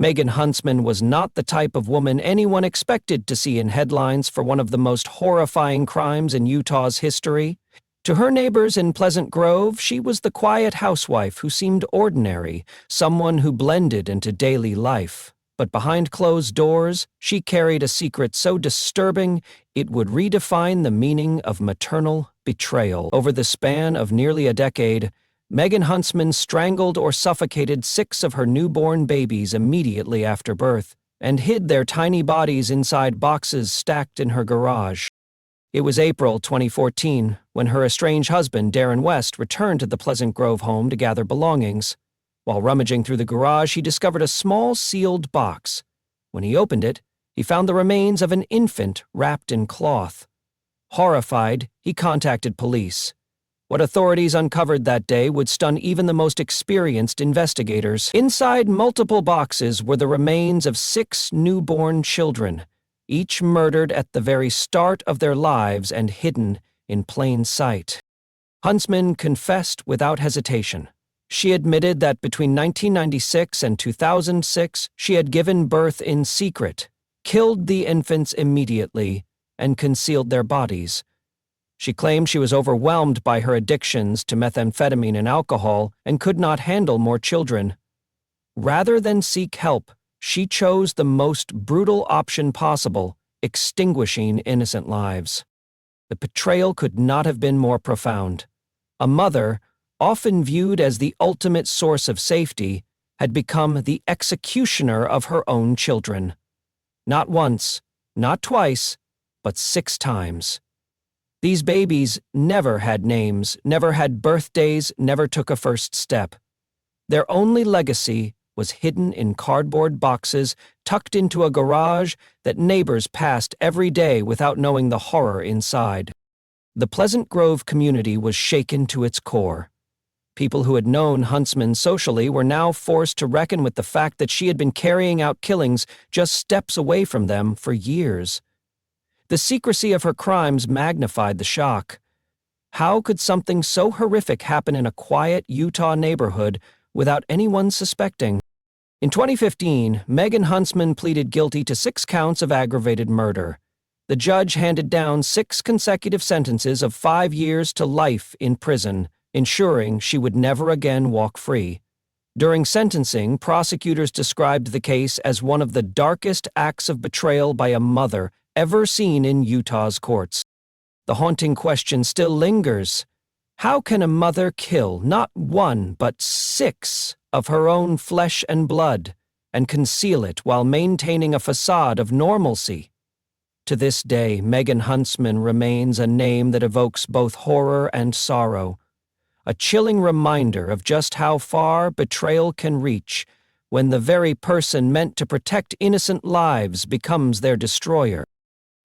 Megan Huntsman was not the type of woman anyone expected to see in headlines for one of the most horrifying crimes in Utah's history. To her neighbors in Pleasant Grove, she was the quiet housewife who seemed ordinary, someone who blended into daily life. But behind closed doors, she carried a secret so disturbing it would redefine the meaning of maternal betrayal. Over the span of nearly a decade, Megan Huntsman strangled or suffocated 6 of her newborn babies immediately after birth and hid their tiny bodies inside boxes stacked in her garage. It was April 2014 when her estranged husband, Darren West, returned to the Pleasant Grove home to gather belongings. While rummaging through the garage, he discovered a small sealed box. When he opened it, he found the remains of an infant wrapped in cloth. Horrified, he contacted police. What authorities uncovered that day would stun even the most experienced investigators. Inside multiple boxes were the remains of 6 newborn children, each murdered at the very start of their lives and hidden in plain sight. Huntsman confessed without hesitation. She admitted that between 1996 and 2006, she had given birth in secret, killed the infants immediately, and concealed their bodies. She claimed she was overwhelmed by her addictions to methamphetamine and alcohol and could not handle more children. Rather than seek help, she chose the most brutal option possible, extinguishing innocent lives. The betrayal could not have been more profound. A mother, often viewed as the ultimate source of safety, had become the executioner of her own children. Not once, not twice, but 6 times. These babies never had names, never had birthdays, never took a first step. Their only legacy was hidden in cardboard boxes tucked into a garage that neighbors passed every day without knowing the horror inside. The Pleasant Grove community was shaken to its core. People who had known Huntsman socially were now forced to reckon with the fact that she had been carrying out killings just steps away from them for years. The secrecy of her crimes magnified the shock. How could something so horrific happen in a quiet Utah neighborhood without anyone suspecting? In 2015, Megan Huntsman pleaded guilty to 6 counts of aggravated murder. The judge handed down 6 consecutive sentences of 5 years to life in prison, ensuring she would never again walk free. During sentencing, prosecutors described the case as one of the darkest acts of betrayal by a mother ever seen in Utah's courts. The haunting question still lingers. How can a mother kill not 1 but 6 of her own flesh and blood and conceal it while maintaining a facade of normalcy? To this day, Megan Huntsman remains a name that evokes both horror and sorrow, a chilling reminder of just how far betrayal can reach when the very person meant to protect innocent lives becomes their destroyer.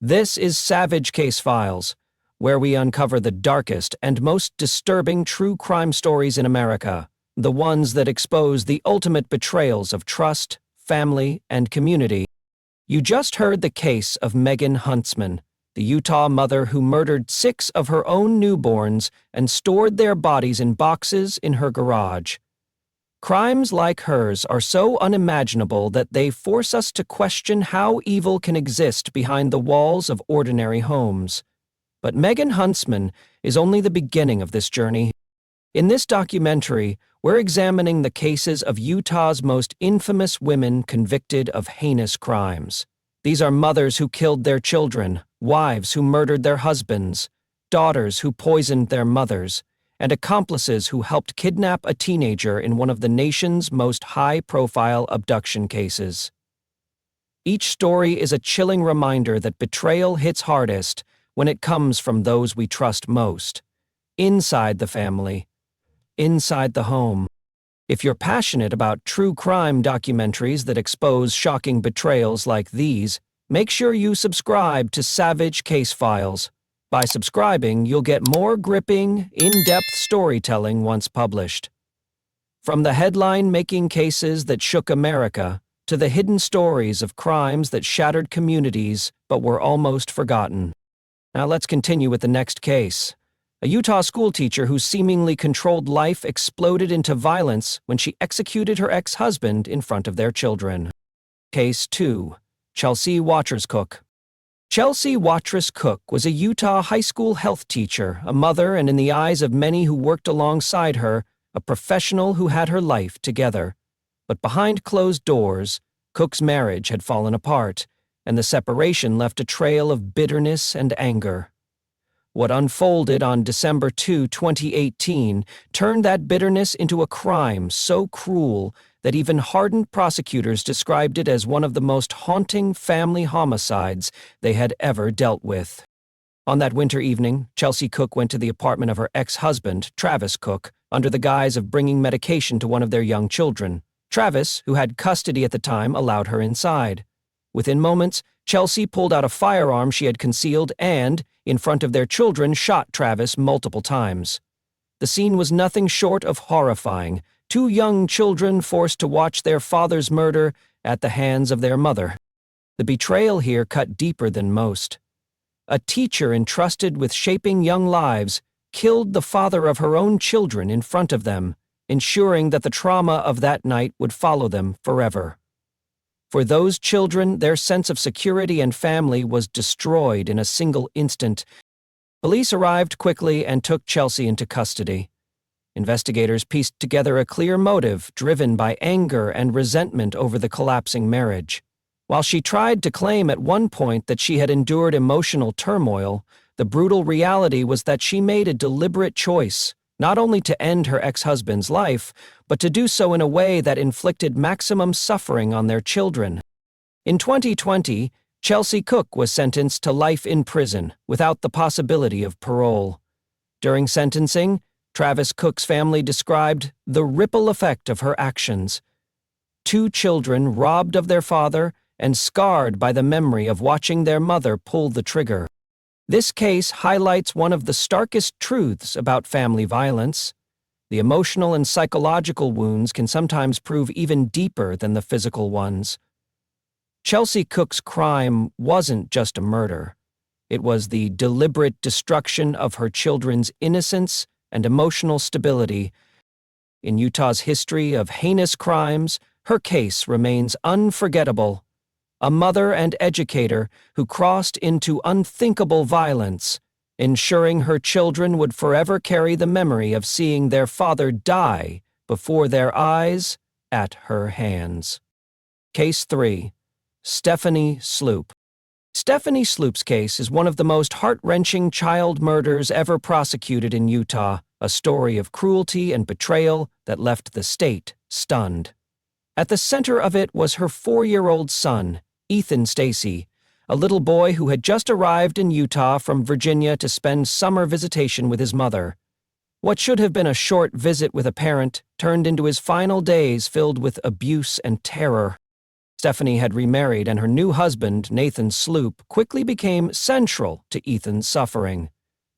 This is Savage Case Files, where we uncover the darkest and most disturbing true crime stories in America, the ones that expose the ultimate betrayals of trust, family, and community. You just heard the case of Megan Huntsman, the Utah mother who murdered 6 of her own newborns and stored their bodies in boxes in her garage. Crimes like hers are so unimaginable that they force us to question how evil can exist behind the walls of ordinary homes. But Megan Huntsman is only the beginning of this journey. In this documentary, we're examining the cases of Utah's most infamous women convicted of heinous crimes. These are mothers who killed their children, wives who murdered their husbands, daughters who poisoned their mothers, and accomplices who helped kidnap a teenager in one of the nation's most high-profile abduction cases. Each story is a chilling reminder that betrayal hits hardest when it comes from those we trust most, inside the family, inside the home. If you're passionate about true crime documentaries that expose shocking betrayals like these, make sure you subscribe to Savage Case Files. By subscribing, you'll get more gripping, in-depth storytelling once published. From the headline-making cases that shook America to the hidden stories of crimes that shattered communities but were almost forgotten. Now let's continue with the next case. A Utah schoolteacher whose seemingly controlled life exploded into violence when she executed her ex-husband in front of their children. Case 2. Chelsea Watrous Cook. Chelsea Watrous Cook was a Utah high school health teacher, a mother, and in the eyes of many who worked alongside her, a professional who had her life together. But behind closed doors, Cook's marriage had fallen apart, and the separation left a trail of bitterness and anger. What unfolded on December 2, 2018, turned that bitterness into a crime so cruel that even hardened prosecutors described it as one of the most haunting family homicides they had ever dealt with. On that winter evening, Chelsea Cook went to the apartment of her ex-husband, Travis Cook, under the guise of bringing medication to one of their young children. Travis, who had custody at the time, allowed her inside. Within moments, Chelsea pulled out a firearm she had concealed and, in front of their children, shot Travis multiple times. The scene was nothing short of horrifying. Two young children forced to watch their father's murder at the hands of their mother. The betrayal here cut deeper than most. A teacher entrusted with shaping young lives killed the father of her own children in front of them, ensuring that the trauma of that night would follow them forever. For those children, their sense of security and family was destroyed in a single instant. Police arrived quickly and took Chelsea into custody. Investigators pieced together a clear motive driven by anger and resentment over the collapsing marriage. While she tried to claim at one point that she had endured emotional turmoil, the brutal reality was that she made a deliberate choice, not only to end her ex-husband's life, but to do so in a way that inflicted maximum suffering on their children. In 2020, Chelsea Cook was sentenced to life in prison without the possibility of parole. During sentencing, Travis Cook's family described the ripple effect of her actions. Two children robbed of their father and scarred by the memory of watching their mother pull the trigger. This case highlights one of the starkest truths about family violence. The emotional and psychological wounds can sometimes prove even deeper than the physical ones. Chelsea Cook's crime wasn't just a murder. It was the deliberate destruction of her children's innocence and emotional stability. In Utah's history of heinous crimes, her case remains unforgettable. A mother and educator who crossed into unthinkable violence, ensuring her children would forever carry the memory of seeing their father die before their eyes at her hands. Case 3. Stephanie Sloop. Stephanie Sloop's case is one of the most heart-wrenching child murders ever prosecuted in Utah, a story of cruelty and betrayal that left the state stunned. At the center of it was her 4-year-old son, Ethan Stacy, a little boy who had just arrived in Utah from Virginia to spend summer visitation with his mother. What should have been a short visit with a parent turned into his final days filled with abuse and terror. Stephanie had remarried, and her new husband, Nathan Sloop, quickly became central to Ethan's suffering.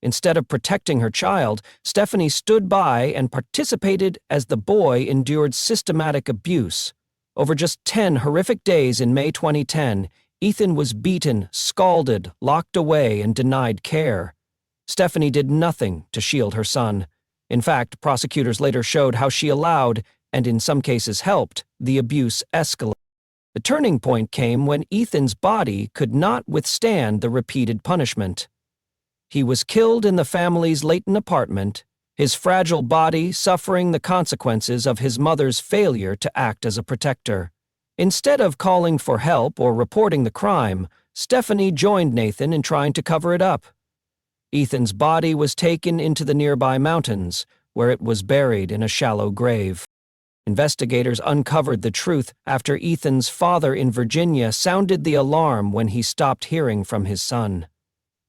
Instead of protecting her child, Stephanie stood by and participated as the boy endured systematic abuse. Over just 10 horrific days in May 2010, Ethan was beaten, scalded, locked away, and denied care. Stephanie did nothing to shield her son. In fact, prosecutors later showed how she allowed, and in some cases helped, the abuse escalate. The turning point came when Ethan's body could not withstand the repeated punishment. He was killed in the family's Layton apartment, his fragile body suffering the consequences of his mother's failure to act as a protector. Instead of calling for help or reporting the crime, Stephanie joined Nathan in trying to cover it up. Ethan's body was taken into the nearby mountains, where it was buried in a shallow grave. Investigators uncovered the truth after Ethan's father in Virginia sounded the alarm when he stopped hearing from his son.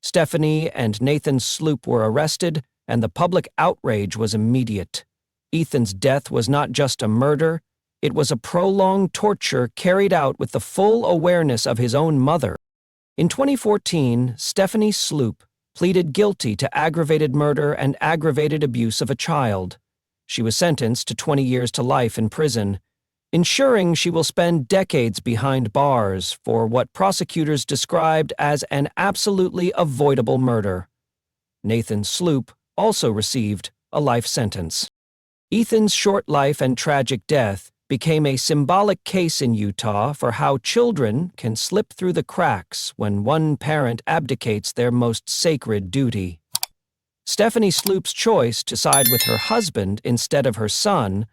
Stephanie and Nathan Sloop were arrested, and the public outrage was immediate. Ethan's death was not just a murder, it was a prolonged torture carried out with the full awareness of his own mother. In 2014, Stephanie Sloop pleaded guilty to aggravated murder and aggravated abuse of a child. She was sentenced to 20 years to life in prison, ensuring she will spend decades behind bars for what prosecutors described as an absolutely avoidable murder. Nathan Sloop also received a life sentence. Ethan's short life and tragic death became a symbolic case in Utah for how children can slip through the cracks when one parent abdicates their most sacred duty. Stephanie Sloop's choice to side with her husband instead of her son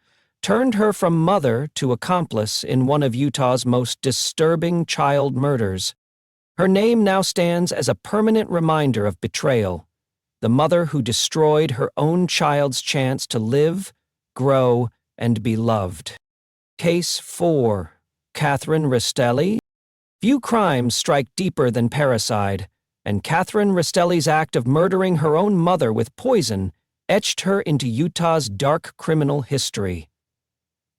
turned her from mother to accomplice in one of Utah's most disturbing child murders. Her name now stands as a permanent reminder of betrayal, the mother who destroyed her own child's chance to live, grow, and be loved. Case 4. Catherine Restelli. Few crimes strike deeper than parricide, and Catherine Restelli's act of murdering her own mother with poison etched her into Utah's dark criminal history.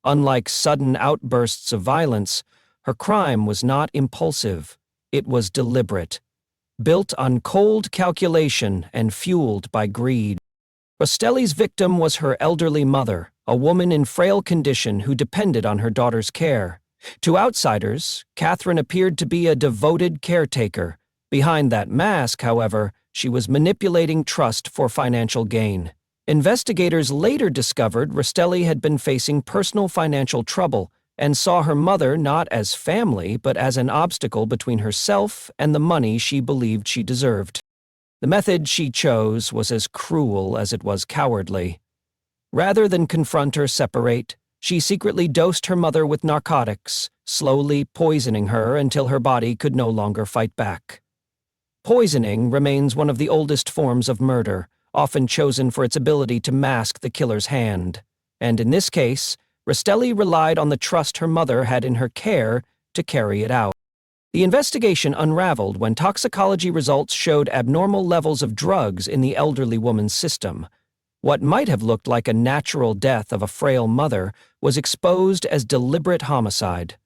Unlike sudden outbursts of violence, her crime was not impulsive. It was deliberate, built on cold calculation and fueled by greed. Restelli's victim was her elderly mother, a woman in frail condition who depended on her daughter's care. To outsiders, Catherine appeared to be a devoted caretaker. Behind that mask, however, she was manipulating trust for financial gain. Investigators later discovered Restelli had been facing personal financial trouble and saw her mother not as family but as an obstacle between herself and the money she believed she deserved. The method she chose was as cruel as it was cowardly. Rather than confront or separate, she secretly dosed her mother with narcotics, slowly poisoning her until her body could no longer fight back. Poisoning remains one of the oldest forms of murder, often chosen for its ability to mask the killer's hand. And in this case, Restelli relied on the trust her mother had in her care to carry it out. The investigation unraveled when toxicology results showed abnormal levels of drugs in the elderly woman's system. What might have looked like a natural death of a frail mother was exposed as deliberate homicide.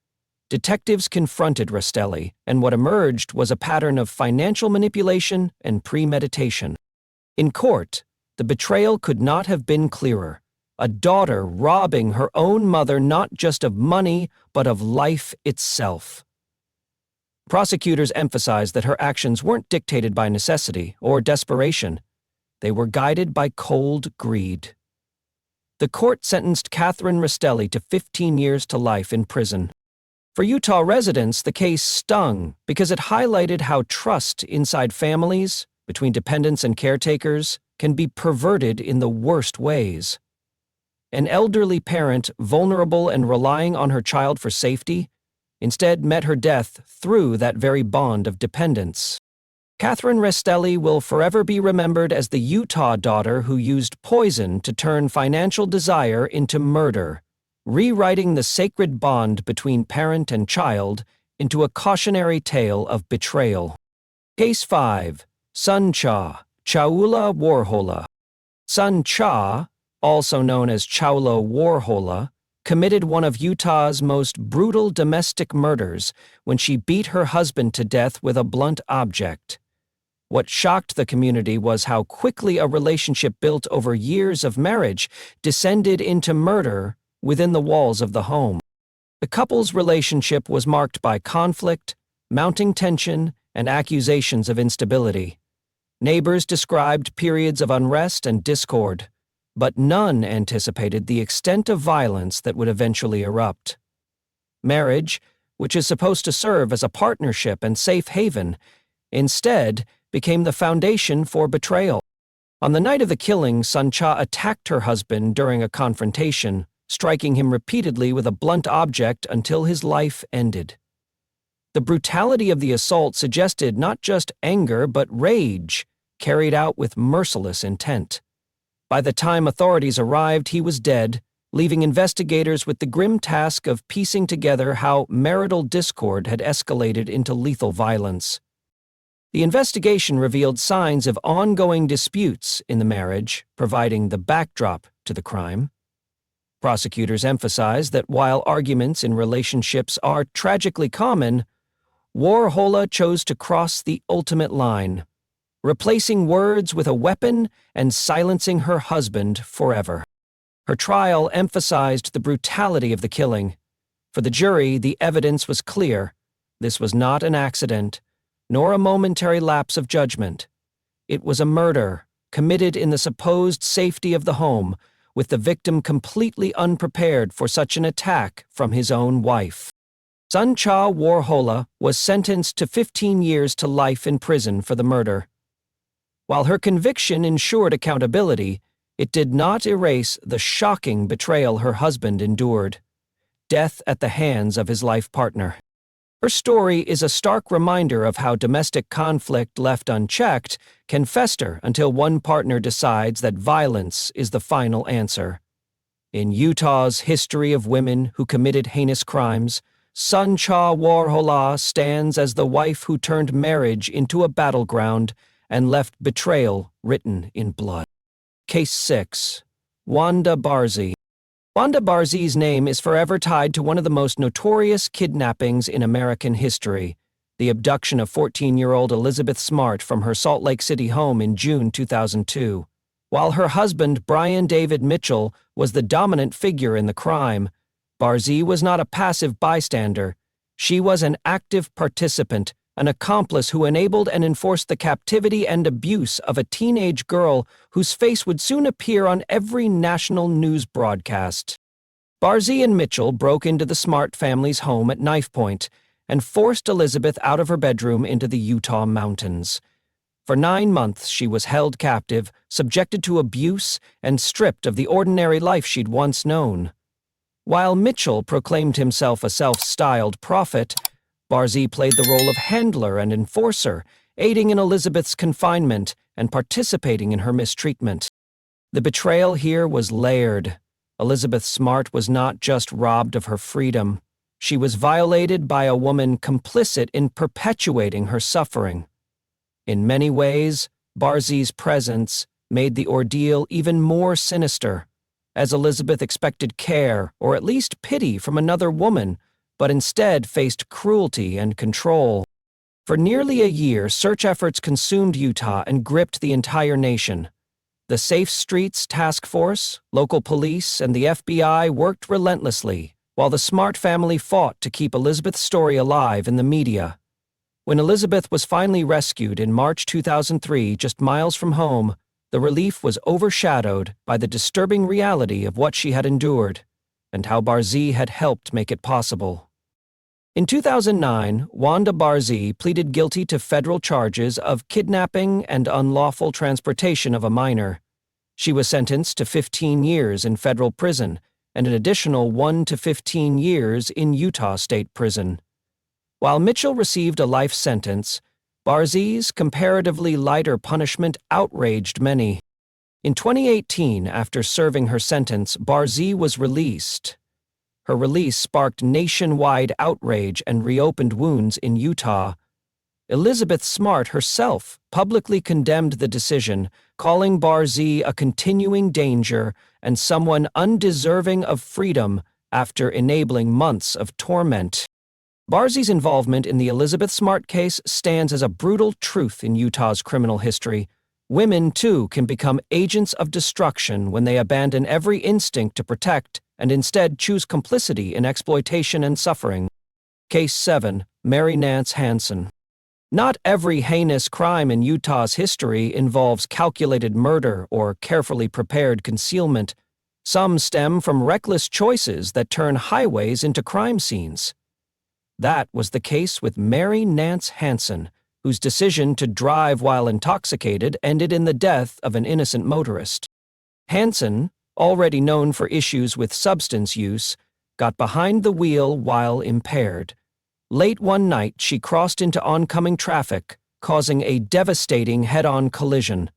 Detectives confronted Restelli, and what emerged was a pattern of financial manipulation and premeditation. In court, the betrayal could not have been clearer. A daughter robbing her own mother not just of money, but of life itself. Prosecutors emphasized that her actions weren't dictated by necessity or desperation. They were guided by cold greed. The court sentenced Catherine Restelli to 15 years to life in prison. For Utah residents, the case stung because it highlighted how trust inside families, between dependents and caretakers, can be perverted in the worst ways. An elderly parent, vulnerable and relying on her child for safety, instead met her death through that very bond of dependence. Catherine Restelli will forever be remembered as the Utah daughter who used poison to turn financial desire into murder, rewriting the sacred bond between parent and child into a cautionary tale of betrayal. Case 5. Sun Cha, Chaula Warhola. Sun Cha, also known as Chaula Warhola, committed one of Utah's most brutal domestic murders when she beat her husband to death with a blunt object. What shocked the community was how quickly a relationship built over years of marriage descended into murder within the walls of the home. The couple's relationship was marked by conflict, mounting tension, and accusations of instability. Neighbors described periods of unrest and discord, but none anticipated the extent of violence that would eventually erupt. Marriage, which is supposed to serve as a partnership and safe haven, instead became the foundation for betrayal. On the night of the killing, Sun Cha attacked her husband during a confrontation, striking him repeatedly with a blunt object until his life ended. The brutality of the assault suggested not just anger but rage, carried out with merciless intent. By the time authorities arrived, he was dead, leaving investigators with the grim task of piecing together how marital discord had escalated into lethal violence. The investigation revealed signs of ongoing disputes in the marriage, providing the backdrop to the crime. Prosecutors emphasized that while arguments in relationships are tragically common, Warhola chose to cross the ultimate line, replacing words with a weapon and silencing her husband forever. Her trial emphasized the brutality of the killing. For the jury, the evidence was clear. This was not an accident, nor a momentary lapse of judgment. It was a murder, committed in the supposed safety of the home, with the victim completely unprepared for such an attack from his own wife. Suncha Warhola was sentenced to 15 years to life in prison for the murder. While her conviction ensured accountability, it did not erase the shocking betrayal her husband endured: death at the hands of his life partner. Her story is a stark reminder of how domestic conflict left unchecked can fester until one partner decides that violence is the final answer. In Utah's history of women who committed heinous crimes, Suncha Warhola stands as the wife who turned marriage into a battleground and left betrayal written in blood. Case 6. Wanda Barzee. Wanda Barzee's name is forever tied to one of the most notorious kidnappings in American history, the abduction of 14-year-old Elizabeth Smart from her Salt Lake City home in June 2002. While her husband, Brian David Mitchell, was the dominant figure in the crime, Barzee was not a passive bystander. She was an active participant, an accomplice who enabled and enforced the captivity and abuse of a teenage girl whose face would soon appear on every national news broadcast. Barzee and Mitchell broke into the Smart family's home at knife point and forced Elizabeth out of her bedroom into the Utah mountains. For 9 months she was held captive, subjected to abuse, and stripped of the ordinary life she'd once known. While Mitchell proclaimed himself a self-styled prophet, Barzee played the role of handler and enforcer, aiding in Elizabeth's confinement and participating in her mistreatment. The betrayal here was layered. Elizabeth Smart was not just robbed of her freedom. She was violated by a woman complicit in perpetuating her suffering. In many ways, Barzee's presence made the ordeal even more sinister, as Elizabeth expected care or at least pity from another woman, but instead faced cruelty and control. For nearly a year, search efforts consumed Utah and gripped the entire nation. The Safe Streets Task Force, local police, and the FBI worked relentlessly, while the Smart family fought to keep Elizabeth's story alive in the media. When Elizabeth was finally rescued in March 2003, just miles from home, the relief was overshadowed by the disturbing reality of what she had endured and how Barzee had helped make it possible. In 2009, Wanda Barzee pleaded guilty to federal charges of kidnapping and unlawful transportation of a minor. She was sentenced to 15 years in federal prison and an additional 1 to 15 years in Utah State Prison. While Mitchell received a life sentence, Barzee's comparatively lighter punishment outraged many. In 2018, after serving her sentence, Barzee was released. Her release sparked nationwide outrage and reopened wounds in Utah. Elizabeth Smart herself publicly condemned the decision, calling Barzee a continuing danger and someone undeserving of freedom after enabling months of torment. Barzee's involvement in the Elizabeth Smart case stands as a brutal truth in Utah's criminal history. Women, too, can become agents of destruction when they abandon every instinct to protect and instead choose complicity in exploitation and suffering. Case 7. Mary Nance Hansen. Not every heinous crime in Utah's history involves calculated murder or carefully prepared concealment. Some stem from reckless choices that turn highways into crime scenes. That was the case with Mary Nance Hansen, whose decision to drive while intoxicated ended in the death of an innocent motorist. Hansen, already known for issues with substance use, got behind the wheel while impaired. Late one night, she crossed into oncoming traffic, causing a devastating head-on collision.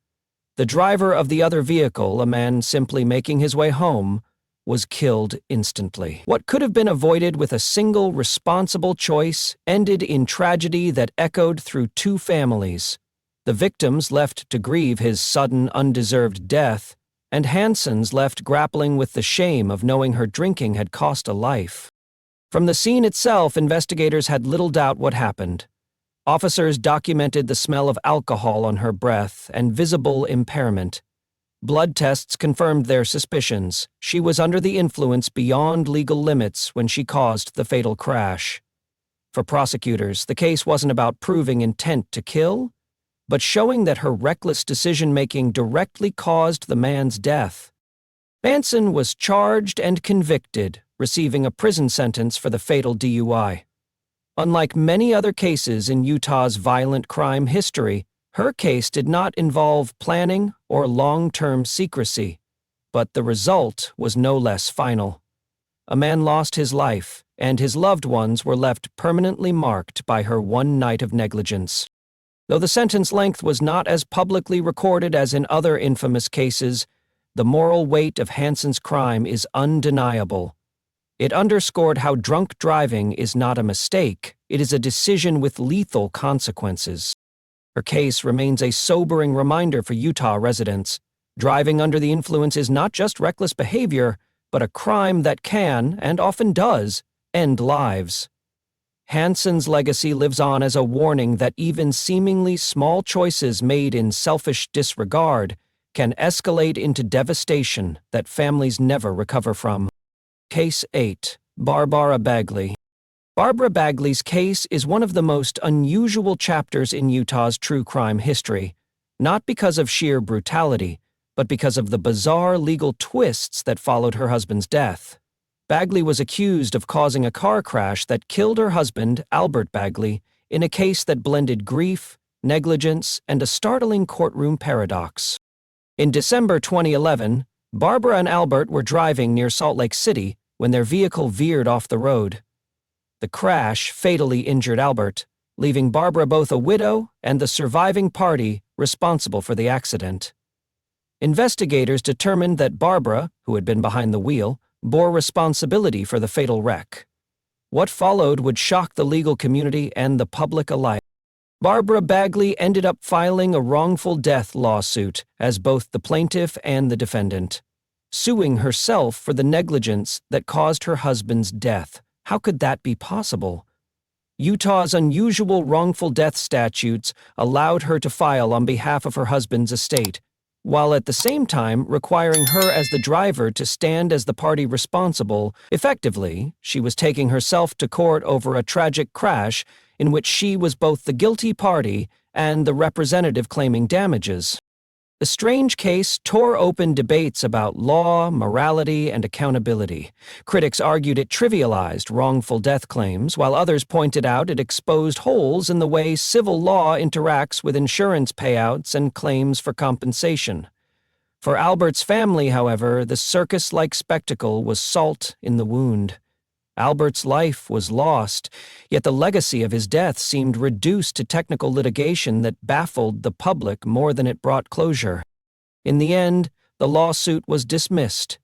The driver of the other vehicle, a man simply making his way home, was killed instantly. What could have been avoided with a single responsible choice ended in tragedy that echoed through 2 families. The victims left to grieve his sudden, undeserved death, and Hansen's left grappling with the shame of knowing her drinking had cost a life. From the scene itself, investigators had little doubt what happened. Officers documented the smell of alcohol on her breath and visible impairment. Blood tests confirmed their suspicions. She was under the influence beyond legal limits when she caused the fatal crash. For prosecutors, the case wasn't about proving intent to kill, but showing that her reckless decision-making directly caused the man's death. Manson was charged and convicted, receiving a prison sentence for the fatal DUI. Unlike many other cases in Utah's violent crime history, her case did not involve planning or long-term secrecy, but the result was no less final. A man lost his life, and his loved ones were left permanently marked by her one night of negligence. Though the sentence length was not as publicly recorded as in other infamous cases, the moral weight of Hanson's crime is undeniable. It underscored how drunk driving is not a mistake, it is a decision with lethal consequences. Her case remains a sobering reminder for Utah residents. Driving under the influence is not just reckless behavior, but a crime that can, and often does, end lives. Hanson's legacy lives on as a warning that even seemingly small choices made in selfish disregard can escalate into devastation that families never recover from. Case 8. Barbara Bagley. Barbara Bagley's case is one of the most unusual chapters in Utah's true crime history, not because of sheer brutality, but because of the bizarre legal twists that followed her husband's death. Bagley was accused of causing a car crash that killed her husband, Albert Bagley, in a case that blended grief, negligence, and a startling courtroom paradox. In December 2011, Barbara and Albert were driving near Salt Lake City when their vehicle veered off the road. The crash fatally injured Albert, leaving Barbara both a widow and the surviving party responsible for the accident. Investigators determined that Barbara, who had been behind the wheel, bore responsibility for the fatal wreck. What followed would shock the legal community and the public alike. Barbara Bagley ended up filing a wrongful death lawsuit as both the plaintiff and the defendant, suing herself for the negligence that caused her husband's death. How could that be possible? Utah's unusual wrongful death statutes allowed her to file on behalf of her husband's estate, while at the same time requiring her as the driver to stand as the party responsible. Effectively, she was taking herself to court over a tragic crash in which she was both the guilty party and the representative claiming damages. The strange case tore open debates about law, morality, and accountability. Critics argued it trivialized wrongful death claims, while others pointed out it exposed holes in the way civil law interacts with insurance payouts and claims for compensation. For Albert's family, however, the circus-like spectacle was salt in the wound. Albert's life was lost, yet the legacy of his death seemed reduced to technical litigation that baffled the public more than it brought closure. In the end, the lawsuit was dismissed.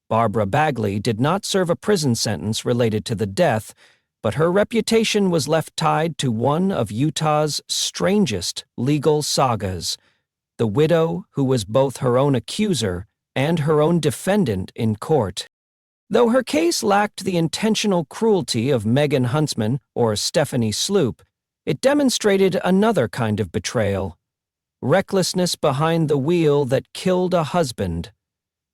Barbara Bagley did not serve a prison sentence related to the death, but her reputation was left tied to one of Utah's strangest legal sagas, the widow who was both her own accuser and her own defendant in court. Though her case lacked the intentional cruelty of Megan Huntsman or Stephanie Sloop, it demonstrated another kind of betrayal: recklessness behind the wheel that killed a husband,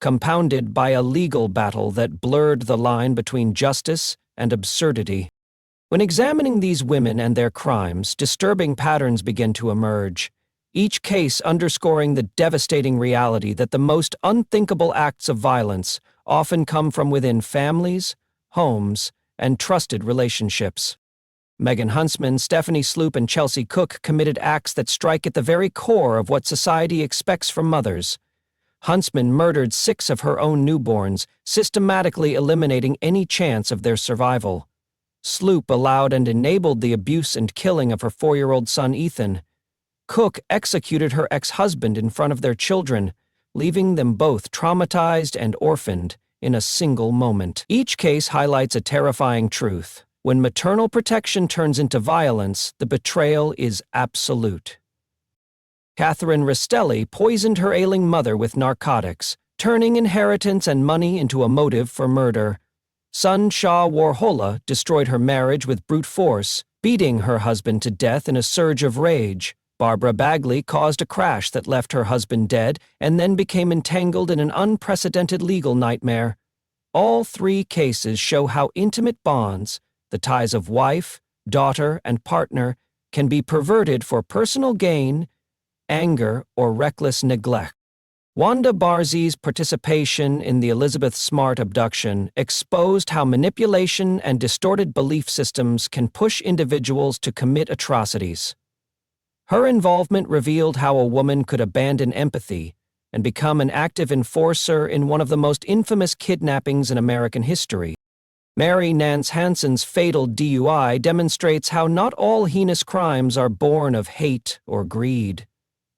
compounded by a legal battle that blurred the line between justice and absurdity. When examining these women and their crimes, disturbing patterns began to emerge, each case underscoring the devastating reality that the most unthinkable acts of violence often come from within families, homes, and trusted relationships. Megan Huntsman, Stephanie Sloop, and Chelsea Cook committed acts that strike at the very core of what society expects from mothers. Huntsman murdered 6 of her own newborns, systematically eliminating any chance of their survival. Sloop allowed and enabled the abuse and killing of her 4-year-old son Ethan. Cook executed her ex-husband in front of their children, leaving them both traumatized and orphaned in a single moment. Each case highlights a terrifying truth. When maternal protection turns into violence, the betrayal is absolute. Catherine Rastelli poisoned her ailing mother with narcotics, turning inheritance and money into a motive for murder. Son Shah Warhola destroyed her marriage with brute force, beating her husband to death in a surge of rage. Barbara Bagley caused a crash that left her husband dead and then became entangled in an unprecedented legal nightmare. All 3 cases show how intimate bonds, the ties of wife, daughter, and partner, can be perverted for personal gain, anger, or reckless neglect. Wanda Barzey's participation in the Elizabeth Smart abduction exposed how manipulation and distorted belief systems can push individuals to commit atrocities. Her involvement revealed how a woman could abandon empathy and become an active enforcer in one of the most infamous kidnappings in American history. Mary Nance Hansen's fatal DUI demonstrates how not all heinous crimes are born of hate or greed.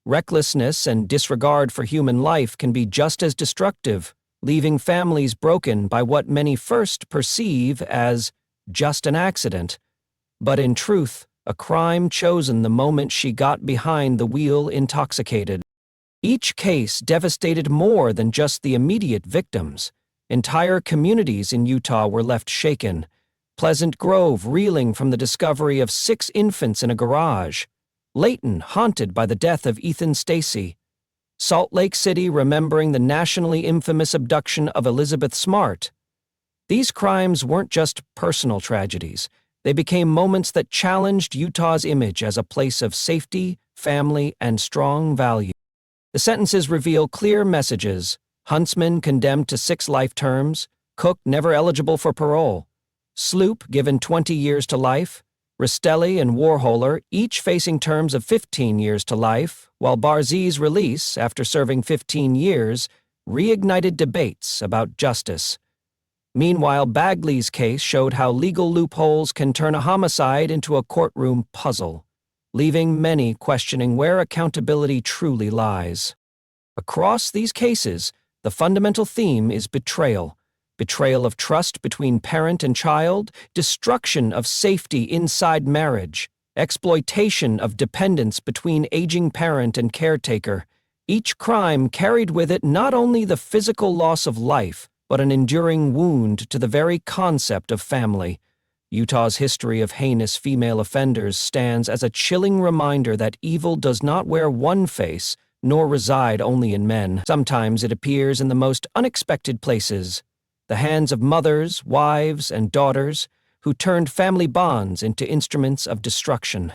Recklessness and disregard for human life can be just as destructive, leaving families broken by what many first perceive as just an accident, but in truth, a crime chosen the moment she got behind the wheel intoxicated. Each case devastated more than just the immediate victims. Entire communities in Utah were left shaken, Pleasant Grove reeling from the discovery of 6 infants in a garage, Layton haunted by the death of Ethan Stacy, Salt Lake City remembering the nationally infamous abduction of Elizabeth Smart. These crimes weren't just personal tragedies. They became moments that challenged Utah's image as a place of safety, family, and strong values. The sentences reveal clear messages. Huntsman condemned to 6 life terms, Cook never eligible for parole, Sloop given 20 years to life, Rastelli and Warholer each facing terms of 15 years to life, while Barzey's release, after serving 15 years, reignited debates about justice. Meanwhile, Bagley's case showed how legal loopholes can turn a homicide into a courtroom puzzle, leaving many questioning where accountability truly lies. Across these cases, the fundamental theme is betrayal. Betrayal of trust between parent and child, destruction of safety inside marriage, exploitation of dependence between aging parent and caretaker. Each crime carried with it not only the physical loss of life, but an enduring wound to the very concept of family. Utah's history of heinous female offenders stands as a chilling reminder that evil does not wear one face, nor reside only in men. Sometimes it appears in the most unexpected places. The hands of mothers, wives, and daughters who turned family bonds into instruments of destruction.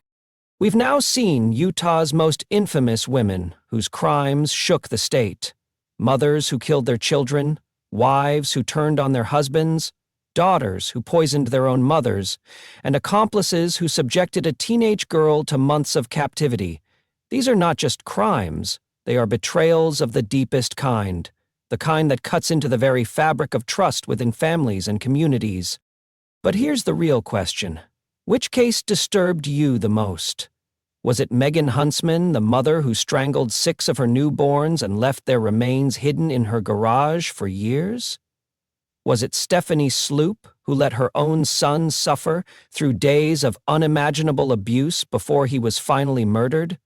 We've now seen Utah's most infamous women whose crimes shook the state. Mothers who killed their children, wives who turned on their husbands, daughters who poisoned their own mothers, and accomplices who subjected a teenage girl to months of captivity. These are not just crimes, they are betrayals of the deepest kind, the kind that cuts into the very fabric of trust within families and communities. But here's the real question. Which case disturbed you the most? Was it Megan Huntsman, the mother who strangled 6 of her newborns and left their remains hidden in her garage for years? Was it Stephanie Sloop, who let her own son suffer through days of unimaginable abuse before he was finally murdered?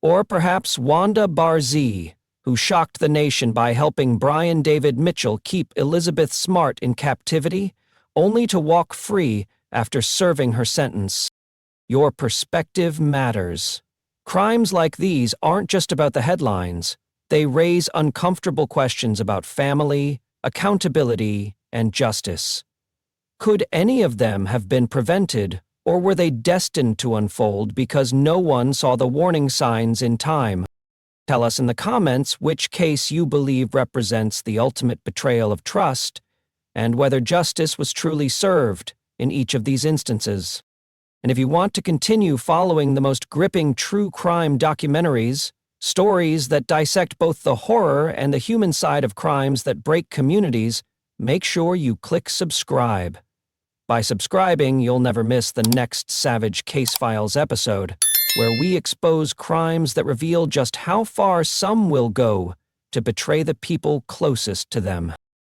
Or perhaps Wanda Barzey, who shocked the nation by helping Brian David Mitchell keep Elizabeth Smart in captivity, only to walk free after serving her sentence? Your perspective matters. Crimes like these aren't just about the headlines. They raise uncomfortable questions about family, accountability, and justice. Could any of them have been prevented, or were they destined to unfold because no one saw the warning signs in time? Tell us in the comments which case you believe represents the ultimate betrayal of trust, and whether justice was truly served in each of these instances. And if you want to continue following the most gripping true crime documentaries, stories that dissect both the horror and the human side of crimes that break communities, make sure you click subscribe. By subscribing, you'll never miss the next Savage Case Files episode, where we expose crimes that reveal just how far some will go to betray the people closest to them.